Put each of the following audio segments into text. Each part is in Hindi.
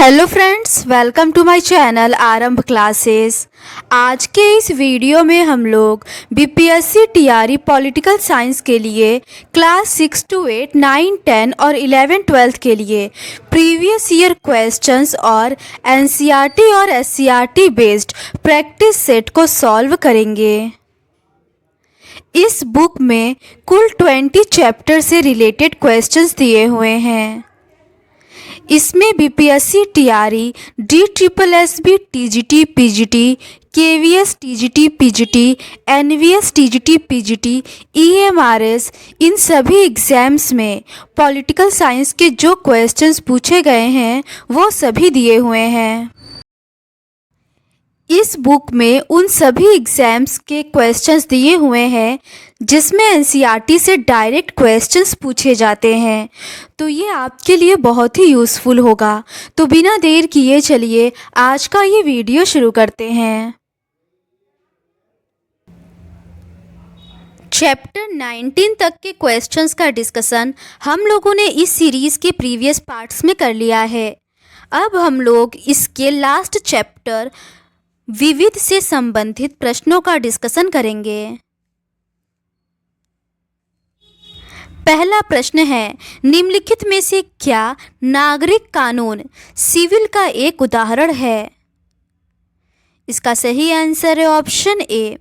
Hello friends, welcome to my channel Aarambh classes. आज के इस वीडियो में हम लोग बीपीएससी टीआरई पॉलिटिकल साइंस के लिए क्लास 6 to 8, 9, 10 और 11, 12 के लिए प्रीवियस ईयर क्वेश्चंस और एनसीईआरटी और एससीईआरटी बेस्ड प्रैक्टिस सेट को सॉल्व करेंगे। इस बुक में कुल 20 चैप्टर से रिलेटेड क्वेश्चंस दिए हुए हैं। इसमें BPSC TRE, DSSB TGT PGT, KVS TGT PGT, NVS TGT PGT, EMRS इन सभी एग्ज़ाम्स में पॉलिटिकल साइंस के जो क्वेश्चंस पूछे गए हैं वो सभी दिए हुए हैं। इस बुक में उन सभी एग्ज़ाम्स के क्वेश्चंस दिए हुए हैं जिसमें एनसीईआरटी से डायरेक्ट क्वेश्चंस पूछे जाते हैं, तो ये आपके लिए बहुत ही यूज़फुल होगा। तो बिना देर किए चलिए आज का ये वीडियो शुरू करते हैं। चैप्टर 19 तक के क्वेश्चंस का डिस्कशन हम लोगों ने इस सीरीज़ के प्रीवियस पार्ट्स में कर लिया है। अब हम लोग इसके लास्ट चैप्टर विविध से संबंधित प्रश्नों का डिस्कशन करेंगे। पहला प्रश्न है, निम्नलिखित में से क्या नागरिक कानून सिविल का एक उदाहरण है? इसका सही आंसर है ऑप्शन ए।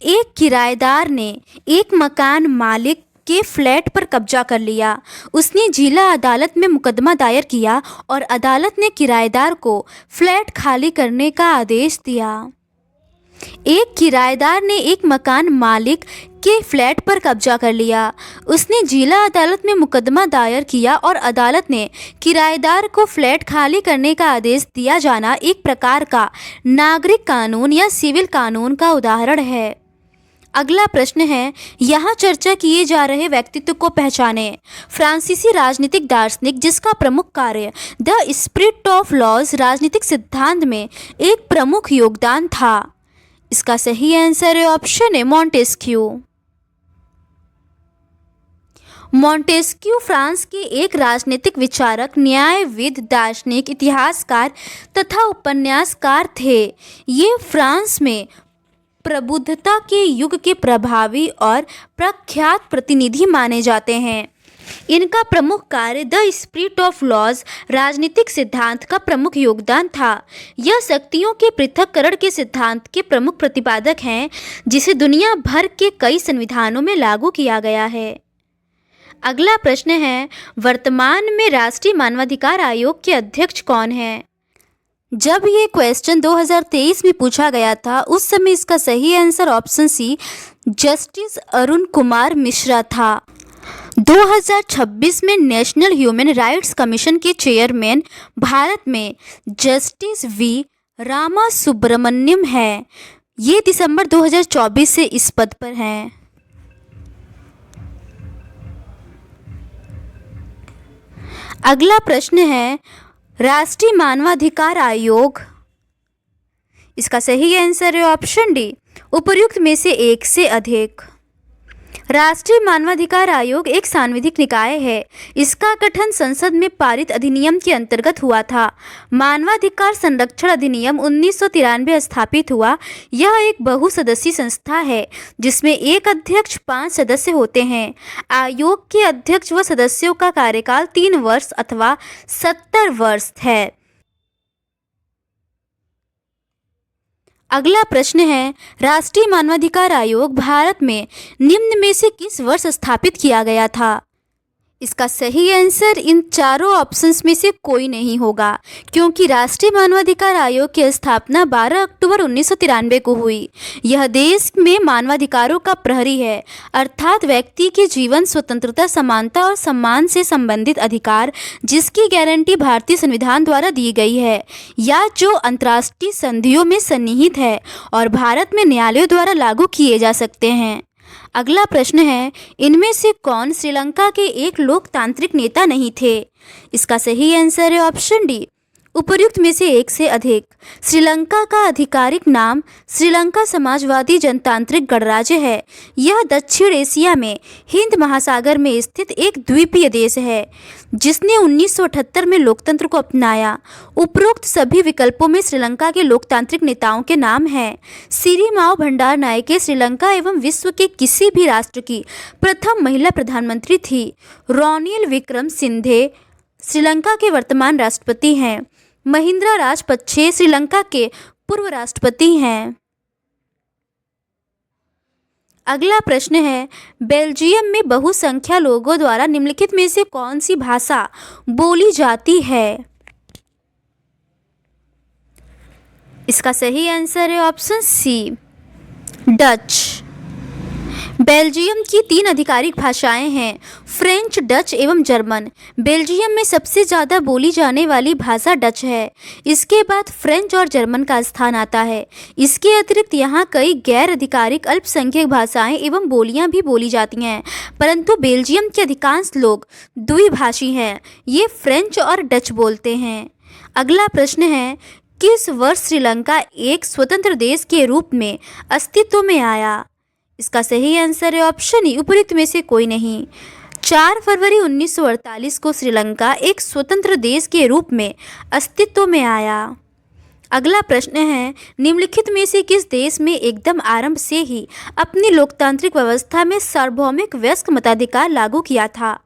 एक किराएदार ने एक मकान मालिक के फ्लैट पर कब्जा कर लिया। उसने जिला अदालत में मुकदमा दायर किया और अदालत ने किराएदार को फ्लैट खाली करने का आदेश दिया। एक किराएदार ने एक मकान मालिक के फ्लैट पर कब्जा कर लिया। उसने जिला अदालत में मुकदमा दायर किया और अदालत ने किराएदार को फ्लैट खाली करने का आदेश दिया जाना एक प्रकार का नागरिक कानून या सिविल कानून का उदाहरण है। अगला प्रश्न है, यहाँ चर्चा किए जा रहे व्यक्तित्व को पहचाने। फ्रांसीसी राजनीतिक दार्शनिक जिसका प्रमुख कार्य द स्पिरिट ऑफ लॉज राजनीतिक सिद्धांत में एक प्रमुख योगदान था। इसका सही आंसर है option A Montesquieu. Montesquieu France के एक राजनीतिक विचारक, न्यायविद, दार्शनिक, इतिहासकार तथा उपन्यासकार थे। ये फ्रांस में प्रबुद्धता के युग के प्रभावी और प्रख्यात प्रतिनिधि माने जाते हैं। इनका प्रमुख कार्य द स्पिरिट ऑफ लॉज राजनीतिक सिद्धांत का प्रमुख योगदान था। यह शक्तियों के पृथक्करण के सिद्धांत के प्रमुख प्रतिपादक हैं, जिसे दुनिया भर के कई संविधानों में लागू किया गया है। अगला प्रश्न है, वर्तमान में राष्ट्रीय मानवाधिकार आयोग के अध्यक्ष कौन हैं? जब ये क्वेश्चन 2023 में पूछा गया था उस समय इसका सही answer option C justice Arun Kumar Mishra था। 2026 में नेशनल ह्यूमन राइट्स कमीशन के चेयरमैन भारत में जस्टिस वी रामा सुब्रमण्यम है। ये दिसंबर 2024 से इस पद पर हैं। अगला प्रश्न है, राष्ट्रीय मानवाधिकार आयोग, इसका सही आंसर है ऑप्शन डी उपर्युक्त में से एक से अधिक। राष्ट्रीय मानवाधिकार आयोग एक सांविधिक निकाय है। इसका गठन संसद में पारित अधिनियम के अंतर्गत हुआ था। मानवाधिकार संरक्षण अधिनियम 1993 स्थापित हुआ। यह एक बहुसदस्यीय संस्था है जिसमें एक अध्यक्ष, 5 सदस्य होते हैं। आयोग के अध्यक्ष व सदस्यों का कार्यकाल 3 वर्ष अथवा 70 वर्ष है। अगला प्रश्न है, राष्ट्रीय मानवाधिकार आयोग भारत में निम्न में से किस वर्ष स्थापित किया गया था? इसका सही आंसर इन चारों ऑप्शंस में से कोई नहीं होगा, क्योंकि राष्ट्रीय मानवाधिकार आयोग की स्थापना 12 अक्टूबर 1993 को हुई। यह देश में मानवाधिकारों का प्रहरी है, अर्थात व्यक्ति के जीवन, स्वतंत्रता, समानता और सम्मान से संबंधित अधिकार जिसकी गारंटी भारतीय संविधान द्वारा दी गई है या जो अंतर्राष्ट्रीय संधियों में सन्निहित है और भारत में न्यायालयों द्वारा लागू किए जा सकते हैं। अगला प्रश्न है, इनमें से कौन श्रीलंका के एक लोकतांत्रिक नेता नहीं थे? इसका सही आंसर है ऑप्शन डी उपर्युक्त में से एक से अधिक। श्रीलंका का आधिकारिक नाम श्रीलंका समाजवादी जनतांत्रिक गणराज्य है। यह दक्षिण एशिया में हिंद महासागर में स्थित एक द्वीपीय देश है जिसने 1978 में लोकतंत्र को अपनाया। उपरोक्त सभी विकल्पों में श्रीलंका के लोकतांत्रिक नेताओं के नाम हैं। सिरिमाओ भंडारनायके श्रीलंका एवं विश्व के किसी भी राष्ट्र की प्रथम महिला प्रधानमंत्री थी। रोनिल विक्रमसिंघे श्रीलंका के वर्तमान राष्ट्रपति हैं। महिंद्रा राजपक्षे श्रीलंका के पूर्व राष्ट्रपति हैं। अगला प्रश्न है, बेल्जियम में बहुसंख्या लोगों द्वारा निम्नलिखित में से कौन सी भाषा बोली जाती है? इसका सही आंसर है ऑप्शन सी, डच। बेल्जियम की 3 आधिकारिक भाषाएं हैं, फ्रेंच, डच एवं जर्मन। बेल्जियम में सबसे ज़्यादा बोली जाने वाली भाषा डच है। इसके बाद फ्रेंच और जर्मन का स्थान आता है। इसके अतिरिक्त यहाँ कई गैर आधिकारिक अल्पसंख्यक भाषाएं एवं बोलियां भी बोली जाती हैं, परंतु बेल्जियम के अधिकांश लोग द्विभाषी हैं। ये फ्रेंच और डच बोलते हैं। अगला प्रश्न है, किस वर्ष श्रीलंका एक स्वतंत्र देश के रूप में अस्तित्व में आया? इसका सही आंसर है ऑप्शन ई, उपरोक्त में से कोई नहीं। 4 फरवरी 1948 को श्रीलंका एक स्वतंत्र देश के रूप में अस्तित्व में आया। अगला प्रश्न है, निम्नलिखित में से किस देश में एकदम आरंभ से ही अपनी लोकतांत्रिक व्यवस्था में सार्वभौमिक वयस्क मताधिकार लागू किया था?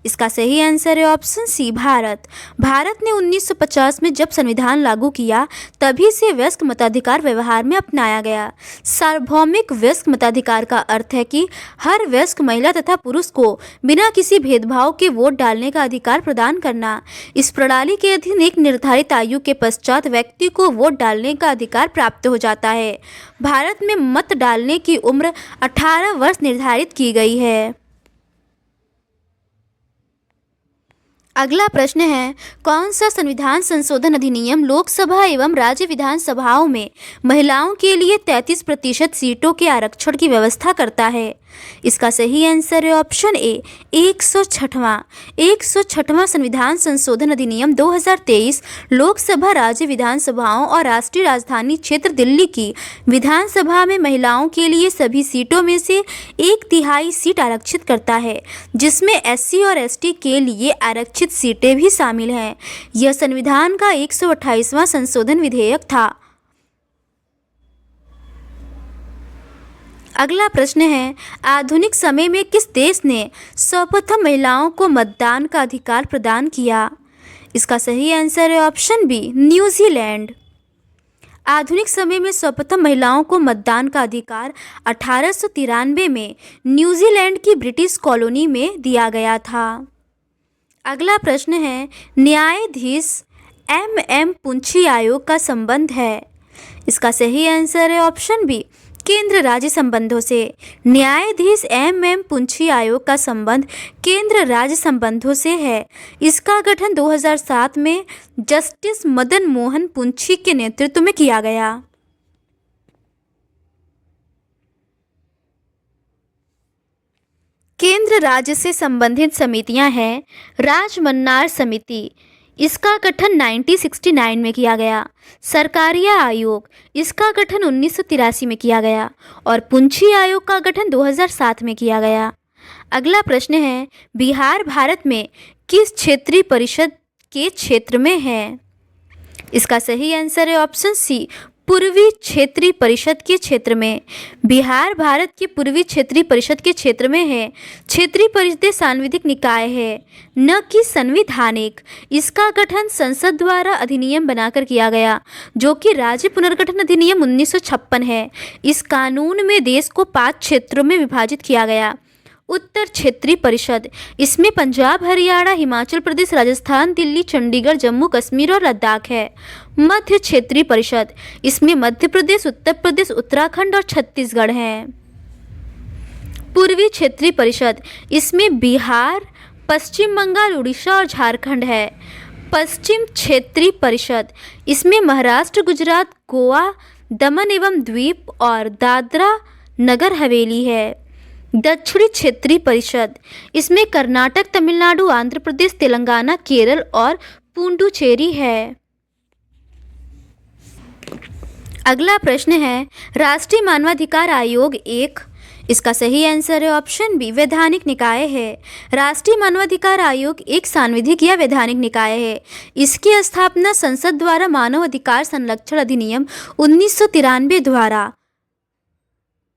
इसका सही आंसर है ऑप्शन सी, भारत। भारत ने 1950 में जब संविधान लागू किया तभी से वयस्क मताधिकार व्यवहार में अपनाया गया। सार्वभौमिक वयस्क मताधिकार का अर्थ है कि हर वयस्क महिला तथा पुरुष को बिना किसी भेदभाव के वोट डालने का अधिकार प्रदान करना। इस प्रणाली के अधीन एक निर्धारित आयु के पश्चात व्यक्ति को वोट डालने का अधिकार प्राप्त हो जाता है। भारत में मत डालने की उम्र 18 वर्ष निर्धारित की गई है। अगला प्रश्न है, कौन सा संविधान संशोधन अधिनियम लोकसभा एवं राज्य विधानसभाओं में महिलाओं के लिए 33% सीटों के आरक्षण की व्यवस्था करता है? इसका सही आंसर है ऑप्शन ए, 106वां संविधान संशोधन अधिनियम 2023 लोकसभा, राज्य विधानसभाओं और राष्ट्रीय राजधानी क्षेत्र दिल्ली की विधानसभा में महिलाओं के लिए सभी सीटों में से 1/3 सीट आरक्षित करता है, जिसमें SC और ST के लिए आरक्षित सीटें भी शामिल हैं। यह संविधान का 128वां संशोधन विधेयक था। अगला प्रश्न है, आधुनिक समय में किस देश ने सर्वप्रथम महिलाओं को मतदान का अधिकार प्रदान किया? इसका सही आंसर है ऑप्शन बी, न्यूजीलैंड। आधुनिक समय में सर्वप्रथम महिलाओं को मतदान का अधिकार 1893 में न्यूजीलैंड की ब्रिटिश कॉलोनी में दिया गया था। अगला प्रश्न है, न्यायाधीश MM पुंछी आयोग का संबंध है? इसका सही आंसर है ऑप्शन बी, केंद्र राज्य संबंधों से। न्यायाधीश MM पुंछी आयोग का संबंध केंद्र राज्य संबंधों से है। इसका गठन 2007 में जस्टिस मदन मोहन पुंछी के नेतृत्व में किया गया। केंद्र राज्य से संबंधित समितियां हैं, राजमन्नार समिति, इसका गठन 1969 में किया गया। सरकारिया आयोग, इसका गठन 1983 में किया गया और पुंछी आयोग का गठन 2007 में किया गया। अगला प्रश्न है, बिहार भारत में किस क्षेत्रीय परिषद के क्षेत्र में है? इसका सही आंसर है ऑप्शन सी, पूर्वी क्षेत्रीय परिषद के क्षेत्र में। बिहार भारत की पूर्वी क्षेत्रीय परिषद के क्षेत्र में है। क्षेत्रीय परिषदें सांविधिक निकाय है, न कि संवैधानिक। इसका गठन संसद द्वारा अधिनियम बनाकर किया गया, जो कि राज्य पुनर्गठन अधिनियम 1956 है। इस कानून में देश को 5 क्षेत्रों में विभाजित किया गया। उत्तर क्षेत्रीय परिषद, इसमें पंजाब, हरियाणा, हिमाचल प्रदेश, राजस्थान, दिल्ली, चंडीगढ़, जम्मू कश्मीर और लद्दाख है। मध्य क्षेत्रीय परिषद, इसमें मध्य प्रदेश, उत्तर प्रदेश, उत्तराखंड और छत्तीसगढ़ हैं। पूर्वी क्षेत्रीय परिषद, इसमें बिहार, पश्चिम बंगाल, उड़ीसा और झारखंड है। पश्चिम क्षेत्रीय परिषद, इसमें महाराष्ट्र, गुजरात, गोवा, दमन एवं द्वीप और दादरा नगर हवेली है। दक्षिणी क्षेत्रीय परिषद, इसमें कर्नाटक, तमिलनाडु, आंध्र प्रदेश, तेलंगाना, केरल और पुडुचेरी है। अगला प्रश्न है, राष्ट्रीय मानवाधिकार आयोग एक, इसका सही आंसर है ऑप्शन बी वैधानिक निकाय है। राष्ट्रीय मानवाधिकार आयोग एक सांविधिक या वैधानिक निकाय है। इसकी स्थापना संसद द्वारा मानव अधिकार संरक्षण अधिनियम 1993 द्वारा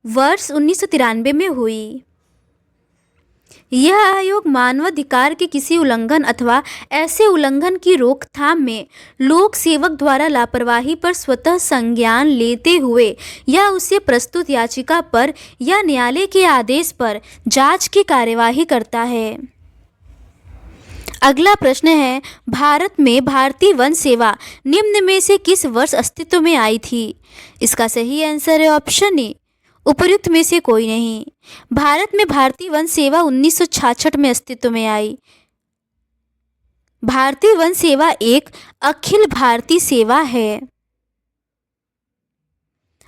वर्ष 1993 में हुई। यह आयोग मानवाधिकार के किसी उल्लंघन अथवा ऐसे उल्लंघन की रोकथाम में लोक सेवक द्वारा लापरवाही पर स्वतः संज्ञान लेते हुए या उसे प्रस्तुत याचिका पर या न्यायालय के आदेश पर जांच की कार्यवाही करता है। अगला प्रश्न है, भारत में भारतीय वन सेवा निम्न में से किस वर्ष अस्तित्व में आई थी? इसका सही आंसर है ऑप्शन ए उपर्युक्त में से कोई नहीं। भारत में भारतीय वन सेवा 1966 में अस्तित्व में आई। भारतीय वन सेवा एक अखिल भारतीय सेवा है।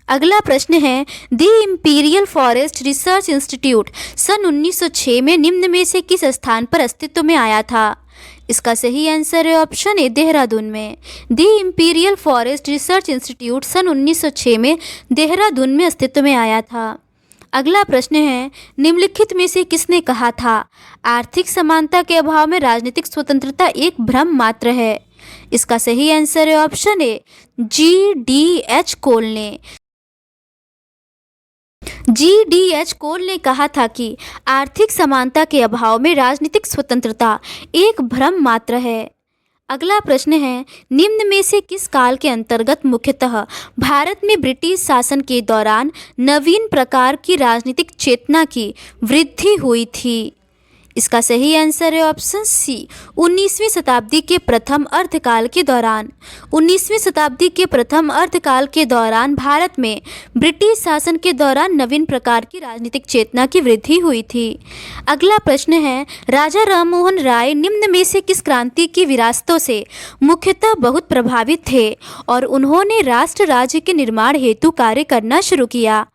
अगला प्रश्न है, the imperial forest research institute सन 1906 में निम्न में से किस स्थान पर अस्तित्व में आया था? इसका सही आंसर है ऑप्शन ए देहरादून में। The imperial forest research institute सन 1906 में देहरादून में अस्तित्व में आया था। अगला प्रश्न है, निम्नलिखित में से किसने कहा था आर्थिक समानता के अभाव में राजनीतिक स्वतंत्रता एक भ्रम मात्र है? इसका सही आंसर है ऑप्शन ए GDH कोल ने। GDH कोल ने कहा था कि आर्थिक समानता के अभाव में राजनीतिक स्वतंत्रता एक भ्रम मात्र है। अगला प्रश्न है, निम्न में से किस काल के अंतर्गत मुख्यतः भारत में ब्रिटिश शासन के दौरान नवीन प्रकार की राजनीतिक चेतना की वृद्धि हुई थी? इसका सही आंसर है ऑप्शन सी 19वीं शताब्दी के प्रथम अर्धकाल के दौरान। 19वीं शताब्दी के प्रथम अर्धकाल के दौरान भारत में ब्रिटिश शासन के दौरान नवीन प्रकार की राजनीतिक चेतना की वृद्धि हुई थी। अगला प्रश्न है, राजा राममोहन राय निम्न में से किस क्रांति की विरासतों से मुख्यतः बहुत प्रभावित थे और उन्होंने राष्ट्र राज्य के निर्माण हेतु कार्य करना शुरू किया?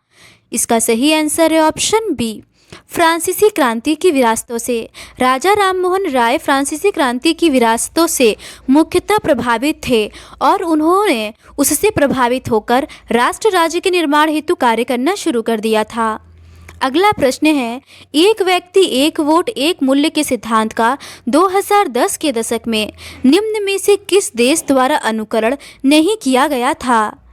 इसका सही आंसर है ऑप्शन बी फ्रांसीसी क्रांति की विरासतों से। राजा राममोहन राय फ्रांसीसी क्रांति की विरासतों से मुख्यतः प्रभावित थे और उन्होंने उससे प्रभावित होकर राष्ट्र राज्य के निर्माण हेतु कार्य करना शुरू कर दिया था। अगला प्रश्न है, एक व्यक्ति एक वोट एक मूल्य के सिद्धांत का 2010 के दशक में निम्न में से किस देश द्वारा अनुकरण नहीं किया गया था?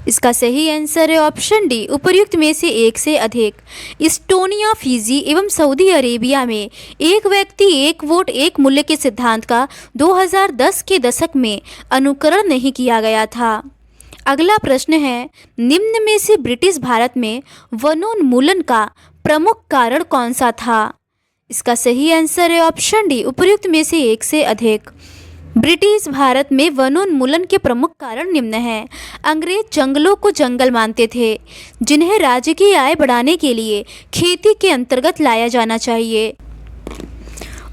इसका सही आंसर है ऑप्शन डी उपर्युक्त में से एक से अधिक। इस्टोनिया, फिजी एवं सऊदी अरेबिया में एक व्यक्ति एक वोट एक मूल्य के सिद्धांत का 2010 के दशक में अनुकरण नहीं किया गया था। अगला प्रश्न है, निम्न में से ब्रिटिश भारत में वनोन्मूलन का प्रमुख कारण कौन सा था? इसका सही आंसर है ऑप्शन डी उपर्युक्त में से एक से अधिक। ब्रिटिश भारत में वनोन्मूलन के प्रमुख कारण निम्न हैं। अंग्रेज जंगलों को जंगल मानते थे जिन्हें राज्य की आय बढ़ाने के लिए खेती के अंतर्गत लाया जाना चाहिए।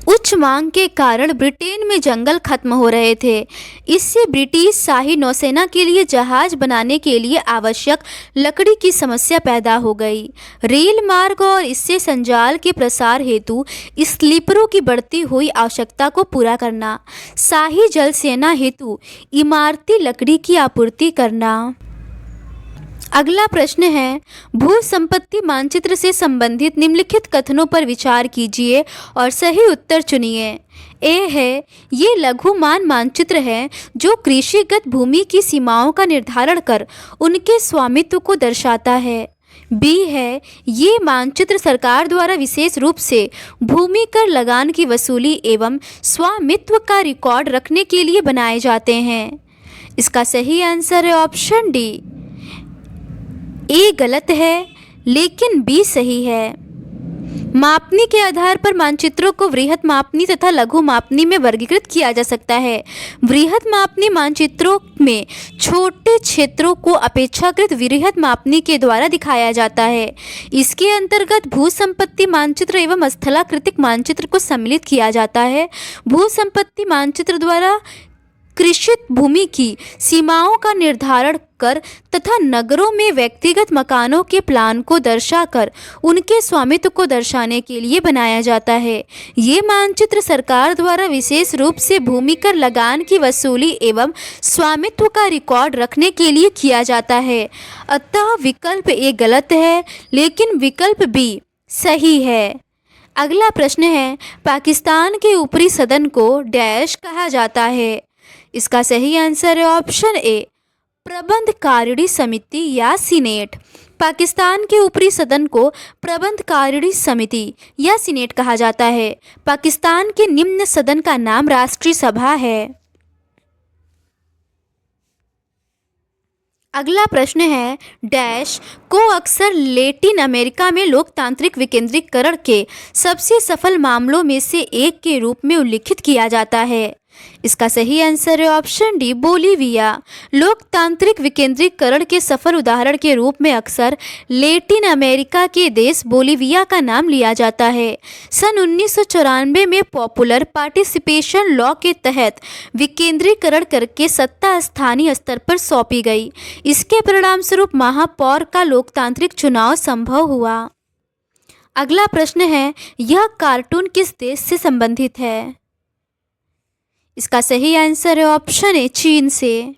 उच्च मांग के कारण ब्रिटेन में जंगल खत्म हो रहे थे। इससे ब्रिटिश शाही नौसेना के लिए जहाज बनाने के लिए आवश्यक लकड़ी की समस्या पैदा हो गई। रेल मार्ग और इससे संजाल के प्रसार हेतु स्लीपरों की बढ़ती हुई आवश्यकता को पूरा करना, शाही जल सेना हेतु इमारती लकड़ी की आपूर्ति करना। अगला प्रश्न है, भू संपत्ति मानचित्र से संबंधित निम्नलिखित कथनों पर विचार कीजिए और सही उत्तर चुनिए। ए है, ये लघुमान मानचित्र है जो कृषिगत भूमि की सीमाओं का निर्धारण कर उनके स्वामित्व को दर्शाता है। बी है, ये मानचित्र सरकार द्वारा विशेष रूप से भूमि कर लगान की वसूली एवं स्वामित्व का रिकॉर्ड रखने के लिए बनाए जाते हैं। इसका सही आंसर है ऑप्शन डी। ए गलत है लेकिन बी सही है। मापनी के आधार पर मानचित्रों को वृहत मापनी तथा लघु मापनी में वर्गीकृत किया जा सकता है। वृहत मापनी मानचित्रों में छोटे क्षेत्रों को अपेक्षाकृत वृहत मापनी के द्वारा दिखाया जाता है। इसके अंतर्गत भू संपत्ति मानचित्र एवं स्थलाकृतिक मानचित्र को सम्मिलित किया जाता है। भू संपत्ति मानचित्र द्वारा कृषित भूमि की सीमाओं का निर्धारण कर तथा नगरों में व्यक्तिगत मकानों के प्लान को दर्शाकर उनके स्वामित्व को दर्शाने के लिए बनाया जाता है। ये मानचित्र सरकार द्वारा विशेष रूप से भूमि कर लगान की वसूली एवं स्वामित्व का रिकॉर्ड रखने के लिए किया जाता है। अतः विकल्प ए गलत है, लेकिन विकल्प बी सही है। अगला प्रश्न है, पाकिस्तान के ऊपरी सदन को डैश कहा जाता है। इसका सही आंसर है ऑप्शन ए, प्रबंधकारिणी समिति या सीनेट। पाकिस्तान के ऊपरी सदन को प्रबंधकारिणी समिति या सीनेट कहा जाता है। पाकिस्तान के निम्न सदन का नाम राष्ट्रीय सभा है। अगला प्रश्न है, डैश को अक्सर लैटिन अमेरिका में लोकतांत्रिक विकेंद्रीकरण के सबसे सफल मामलों में से एक के रूप में उल्लिखित किया जाता है। इसका सही आंसर है ऑप्शन डी, बोलीविया। लोकतांत्रिक विकेंद्रीकरण के सफल उदाहरण के रूप में अक्सर लैटिन अमेरिका के देश बोलीविया का नाम लिया जाता है। सन 1994 में पॉपुलर पार्टिसिपेशन लॉ के तहत विकेंद्रीकरण करके सत्ता स्थानीय स्तर पर सौंपी गई। इसके परिणाम स्वरूप महापौर का लोकतांत्रिक चुनाव संभव हुआ। अगला प्रश्न है, यह कार्टून किस देश से संबंधित है? इसका सही आंसर है ऑप्शन ए, चीन से।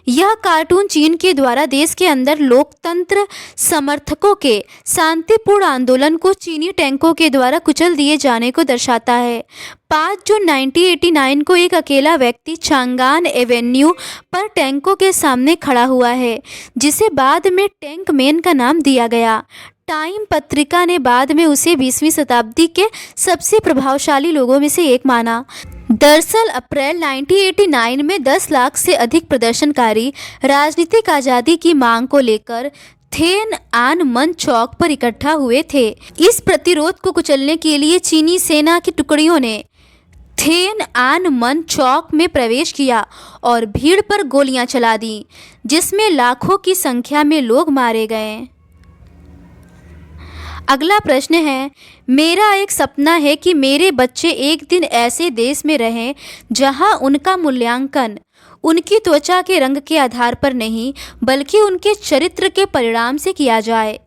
यह कार्टून चीन के द्वारा देश के अंदर लोकतंत्र समर्थकों के शांतिपूर्ण आंदोलन को चीनी टैंकों के द्वारा कुचल दिए जाने को दर्शाता है। 5 जून 1989 को एक अकेला व्यक्ति चांगान एवेन्यू पर टैंकों के सामने खड़ा हुआ है, जिसे बाद में टैंक मैन का नाम दिया गया। टाइम पत्रिका ने बाद में उसे 20वीं शताब्दी के सबसे प्रभावशाली लोगों में से एक माना। दरअसल अप्रैल 1989 में 10 लाख से अधिक प्रदर्शनकारी राजनीतिक आज़ादी की मांग को लेकर थेन आन मन चौक पर इकट्ठा हुए थे। इस प्रतिरोध को कुचलने के लिए चीनी सेना की टुकड़ियों ने थेन आन मन चौक में प्रवेश किया और भीड़ पर गोलियां चला दी, जिसमें लाखों की संख्या में लोग मारे गए। अगला प्रश्न है, मेरा एक सपना है कि मेरे बच्चे एक दिन ऐसे देश में रहें जहां उनका मूल्यांकन उनकी त्वचा के रंग के आधार पर नहीं, बल्कि उनके चरित्र के परिणाम से किया जाए।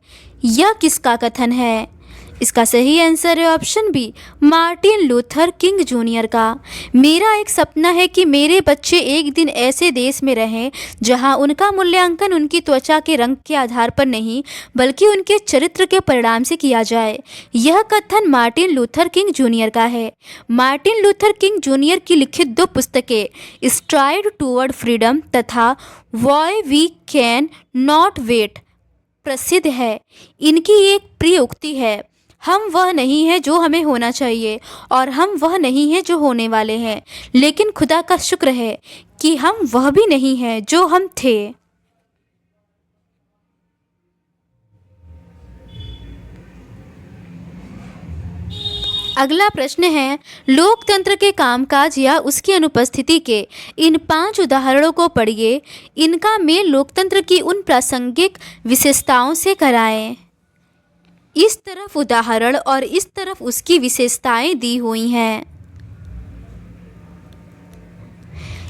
यह किसका कथन है? इसका सही आंसर है option B, Martin Luther King junior का। मेरा एक सपना है कि मेरे बच्चे एक दिन ऐसे देश में रहें जहां उनका मूल्यांकन उनकी त्वचा के रंग के आधार पर नहीं, बल्कि उनके चरित्र के परिणाम से किया जाए। यह कथन मार्टिन लूथर किंग जूनियर का है। मार्टिन लूथर किंग जूनियर की लिखित 2 पुस्तकें स्ट्राइड टूवर्ड फ्रीडम तथा why we can not wait प्रसिद्ध है। इनकी एक प्रिय उक्ति है, हम वह नहीं है जो हमें होना चाहिए और हम वह नहीं है जो होने वाले हैं, लेकिन खुदा का शुक्र है कि हम वह भी नहीं है जो हम थे। अगला प्रश्न है, लोकतंत्र के कामकाज या उसकी अनुपस्थिति के इन 5 उदाहरणों को पढ़िए। इनका मेल लोकतंत्र की उन प्रासंगिक विशेषताओं से कराएं। इस तरफ उदाहरण और इस तरफ उसकी विशेषताएं दी हुई हैं।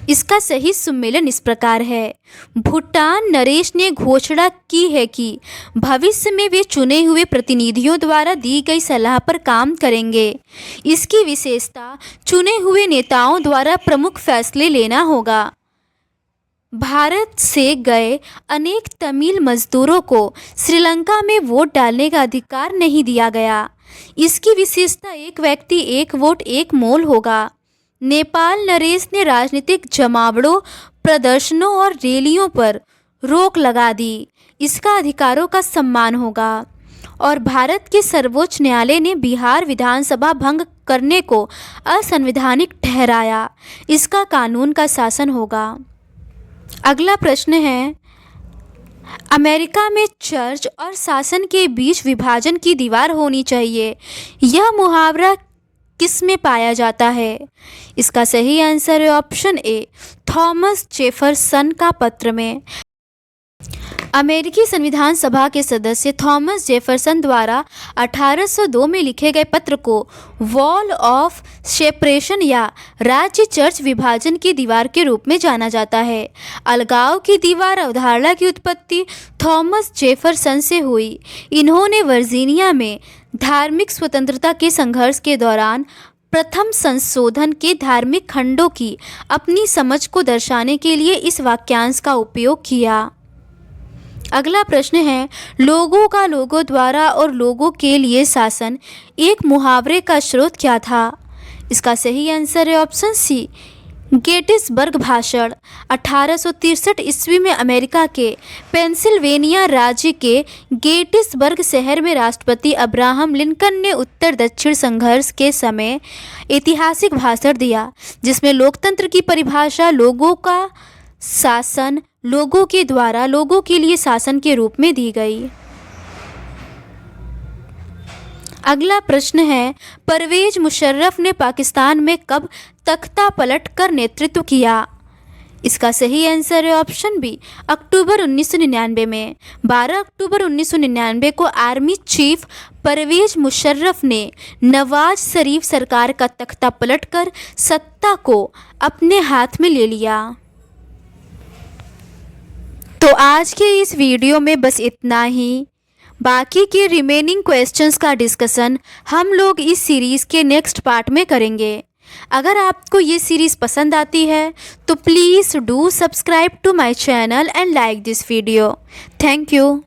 इसका सही सुमेलन इस प्रकार है, भूटान नरेश ने घोषणा की है कि भविष्य में वे चुने हुए प्रतिनिधियों द्वारा दी गई सलाह पर काम करेंगे। इसकी विशेषता, चुने हुए नेताओं द्वारा प्रमुख फैसले लेना होगा। भारत से गए अनेक तमिल मजदूरों को श्रीलंका में वोट डालने का अधिकार नहीं दिया गया। इसकी विशेषता, एक व्यक्ति एक वोट एक मोल होगा। नेपाल नरेश ने राजनीतिक जमावड़ों, प्रदर्शनों और रैलियों पर रोक लगा दी। इसका अधिकारों का सम्मान होगा। और भारत के सर्वोच्च न्यायालय ने बिहार विधानसभा भंग करने को असंवैधानिक ठहराया। इसका कानून का शासन होगा। अगला प्रश्न है, अमेरिका में चर्च और शासन के बीच विभाजन की दीवार होनी चाहिए। यह मुहावरा किस में पाया जाता है? इसका सही आंसर है ऑप्शन ए, थॉमस जेफरसन का पत्र में। अमेरिकी संविधान सभा के सदस्य थॉमस जेफरसन द्वारा 1802 में लिखे गए पत्र को वॉल ऑफ सेपरेशन या राज्य चर्च विभाजन की दीवार के रूप में जाना जाता है। अलगाव की दीवार अवधारणा की उत्पत्ति थॉमस जेफरसन से हुई। इन्होंने वर्जीनिया में धार्मिक स्वतंत्रता के संघर्ष के दौरान प्रथम संशोधन के धार्मिक खंडों की अपनी समझ को दर्शाने के लिए इस वाक्यांश का उपयोग किया। अगला प्रश्न है, लोगों का लोगों द्वारा और लोगों के लिए शासन एक मुहावरे का स्रोत क्या था? इसका सही आंसर है ऑप्शन सी, गेटिसबर्ग भाषण। 1863 ईस्वी में अमेरिका के पेंसिल्वेनिया राज्य के गेटिसबर्ग शहर में राष्ट्रपति अब्राहम लिंकन ने उत्तर दक्षिण संघर्ष के समय ऐतिहासिक भाषण दिया, जिसमें लोकतंत्र की परिभाषा लोगों का शासन लोगों के द्वारा लोगों के लिए शासन के रूप में दी गई। अगला प्रश्न है, परवेज मुशर्रफ ने पाकिस्तान में कब तख्ता पलट कर नेतृत्व किया? इसका सही आंसर है ऑप्शन बी, अक्टूबर 1999 में। 12 अक्टूबर 1999 को आर्मी चीफ परवेज मुशर्रफ ने नवाज शरीफ सरकार का तख्ता पलटकर सत्ता को अपने हाथ में ले लिया। तो आज के इस वीडियो में बस इतना ही। बाकी के रिमेनिंग क्वेश्चंस का डिस्कशन हम लोग इस सीरीज़ के नेक्स्ट पार्ट में करेंगे। अगर आपको ये सीरीज़ पसंद आती है तो please do subscribe to my channel and like this video. Thank you.